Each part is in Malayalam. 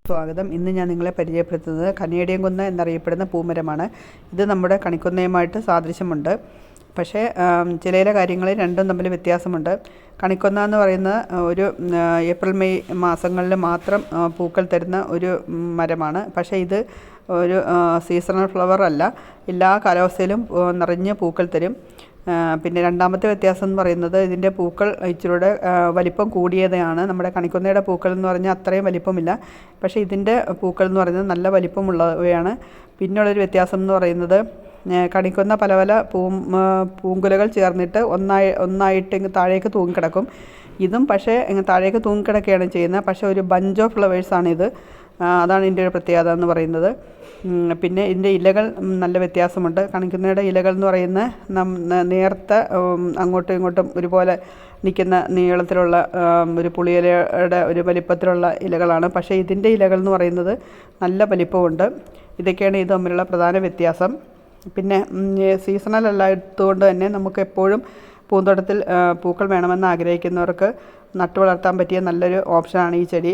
സ്വാഗതം. ഇന്ന് ഞാൻ നിങ്ങളെ പരിചയപ്പെടുത്തുന്നത് കനേഡിയൻ കുന്ന എന്നറിയപ്പെടുന്ന പൂമരമാണ്. ഇത് നമ്മുടെ കണിക്കൊന്നയുമായിട്ട് സാദൃശ്യമുണ്ട്. പക്ഷേ ചില കാര്യങ്ങളിൽ രണ്ടും തമ്മിൽ വ്യത്യാസമുണ്ട്. കണിക്കൊന്ന എന്ന് പറയുന്ന ഒരു ഏപ്രിൽ മെയ് മാസങ്ങളിൽ മാത്രം പൂക്കൾ തരുന്ന ഒരു മരമാണ്. പക്ഷേ ഇത് ഒരു സീസണൽ ഫ്ലവർ അല്ല, എല്ലാ കാലാവസ്ഥയിലും നിറഞ്ഞ പൂക്കൾ തരും. പിന്നെ രണ്ടാമത്തെ വ്യത്യാസം എന്ന് പറയുന്നത് ഇതിൻ്റെ പൂക്കൾ ഇച്ചിരൂടെ വലിപ്പം കൂടിയതാണ്. നമ്മുടെ കണിക്കൊന്നയുടെ പൂക്കൾ എന്ന് പറഞ്ഞാൽ അത്രയും വലിപ്പമില്ല, പക്ഷേ ഇതിൻ്റെ പൂക്കൾ എന്ന് പറയുന്നത് നല്ല വലിപ്പമുള്ളവയാണ്. പിന്നുള്ളൊരു വ്യത്യാസം എന്ന് പറയുന്നത് കണിക്കൊന്ന പല പല പൂങ്കുലകൾ ചേർന്നിട്ട് ഒന്നായിട്ട് താഴേക്ക് തൂങ്ങിക്കിടക്കും. ഇതും പക്ഷേ താഴേക്ക് തൂങ്ങിക്കിടക്കുകയാണ് ചെയ്യുന്നത്, പക്ഷേ ഒരു ബഞ്ച് ഓഫ് ഫ്ലവേഴ്സാണിത്. അതാണ് ഇതിൻ്റെ ഒരു പ്രത്യേകത എന്ന് പറയുന്നത്. പിന്നെ ഇതിൻ്റെ ഇലകൾ നല്ല വ്യത്യാസമുണ്ട്. കണിക്കൊന്നയുടെ ഇലകൾ എന്ന് പറയുന്ന നേർത്ത അങ്ങോട്ടും ഇങ്ങോട്ടും ഒരുപോലെ നിൽക്കുന്ന നീളത്തിലുള്ള ഒരു പുളിയിലയുടെ ഒരു വലിപ്പത്തിലുള്ള ഇലകളാണ്. പക്ഷേ ഇതിൻ്റെ ഇലകൾ എന്ന് പറയുന്നത് നല്ല വലിപ്പമുണ്ട്. ഇതൊക്കെയാണ് ഇത് തമ്മിലുള്ള പ്രധാന വ്യത്യാസം. പിന്നെ സീസണൽ അല്ലാത്തതുകൊണ്ട് തന്നെ നമുക്ക് എപ്പോഴും പൂന്തോട്ടത്തിൽ പൂക്കൾ വേണമെന്ന് ആഗ്രഹിക്കുന്നവർക്ക് നട്ടു വളർത്താൻ പറ്റിയ നല്ലൊരു ഓപ്ഷനാണ് ഈ ചെടി.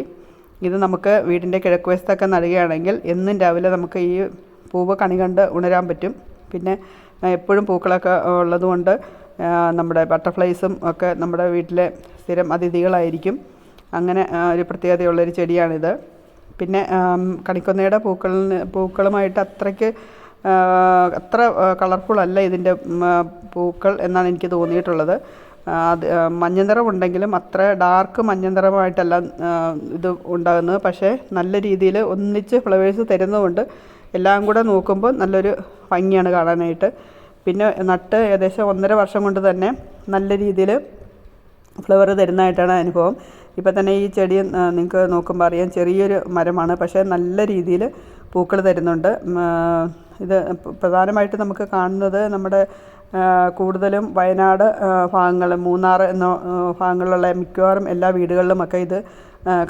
ഇത് നമുക്ക് വീടിൻ്റെ കിഴക്ക് വശത്തൊക്കെ നടുകയാണെങ്കിൽ എന്നും രാവിലെ നമുക്ക് ഈ പൂവ് കണി കണ്ട് ഉണരാൻ പറ്റും. പിന്നെ എപ്പോഴും പൂക്കളൊക്കെ ഉള്ളതുകൊണ്ട് നമ്മുടെ ബട്ടർഫ്ലൈസും ഒക്കെ നമ്മുടെ വീട്ടിലെ സ്ഥിരം അതിഥികളായിരിക്കും. അങ്ങനെ ഒരു പ്രത്യേകതയുള്ളൊരു ചെടിയാണിത്. പിന്നെ കണിക്കൊന്നയുടെ പൂക്കളുമായിട്ട് അത്ര കളർഫുള്ളല്ല ഇതിൻ്റെ പൂക്കൾ എന്നാണ് എനിക്ക് തോന്നിയിട്ടുള്ളത്. അത് മഞ്ഞ നിറമുണ്ടെങ്കിലും അത്ര ഡാർക്ക് മഞ്ഞ നിറമായിട്ടല്ല ഇത് ഉണ്ടാകുന്നത്. പക്ഷേ നല്ല രീതിയിൽ ഒന്നിച്ച് ഫ്ലവേഴ്സ് തരുന്നതുകൊണ്ട് എല്ലാം കൂടെ നോക്കുമ്പോൾ നല്ലൊരു ഭംഗിയാണ് കാണാനായിട്ട്. പിന്നെ നട്ട് ഏകദേശം 1.5 വർഷം കൊണ്ട് തന്നെ നല്ല രീതിയിൽ ഫ്ലവർ തരുന്നതായിട്ടാണ് അനുഭവം. ഇപ്പം തന്നെ ഈ ചെടി നിങ്ങൾക്ക് നോക്കുമ്പോൾ അറിയാം, ചെറിയൊരു മരമാണ്, പക്ഷേ നല്ല രീതിയിൽ പൂക്കൾ തരുന്നുണ്ട്. ഇത് പ്രധാനമായിട്ട് നമുക്ക് കാണുന്നത് നമ്മുടെ കൂടുതലും വയനാട് ഭാഗങ്ങൾ, മൂന്നാർ എന്ന ഭാഗങ്ങളിലുള്ള മിക്കവാറും എല്ലാ വീടുകളിലുമൊക്കെ ഇത്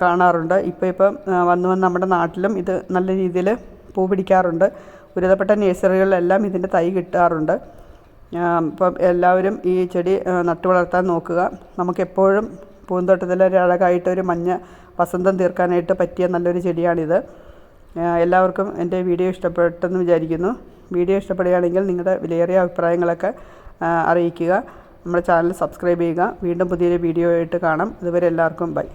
കാണാറുണ്ട്. ഇപ്പം വന്ന് നമ്മുടെ നാട്ടിലും ഇത് നല്ല രീതിയിൽ പൂ പിടിക്കാറുണ്ട്. ഒരുവിധപ്പെട്ട നേഴ്സറികളിലെല്ലാം ഇതിൻ്റെ തൈ കിട്ടാറുണ്ട്. ഇപ്പം എല്ലാവരും ഈ ചെടി നട്ടു വളർത്താൻ നോക്കുക. നമുക്കെപ്പോഴും പൂന്തോട്ടത്തിൽ ഒരു അഴകായിട്ടൊരു മഞ്ഞ വസന്തം തീർക്കാനായിട്ട് പറ്റിയ നല്ലൊരു ചെടിയാണിത്. എല്ലാവർക്കും എൻ്റെ വീഡിയോ ഇഷ്ടപ്പെട്ടെന്ന് വിചാരിക്കുന്നു. വീഡിയോ ഇഷ്ടപ്പെടുകയാണെങ്കിൽ നിങ്ങളുടെ വിലയേറിയ അഭിപ്രായങ്ങളൊക്കെ അറിയിക്കുക. നമ്മുടെ ചാനൽ സബ്സ്ക്രൈബ് ചെയ്യുക. വീണ്ടും പുതിയൊരു വീഡിയോ ആയിട്ട് കാണാം. അതുവരെ എല്ലാവർക്കും ബൈ.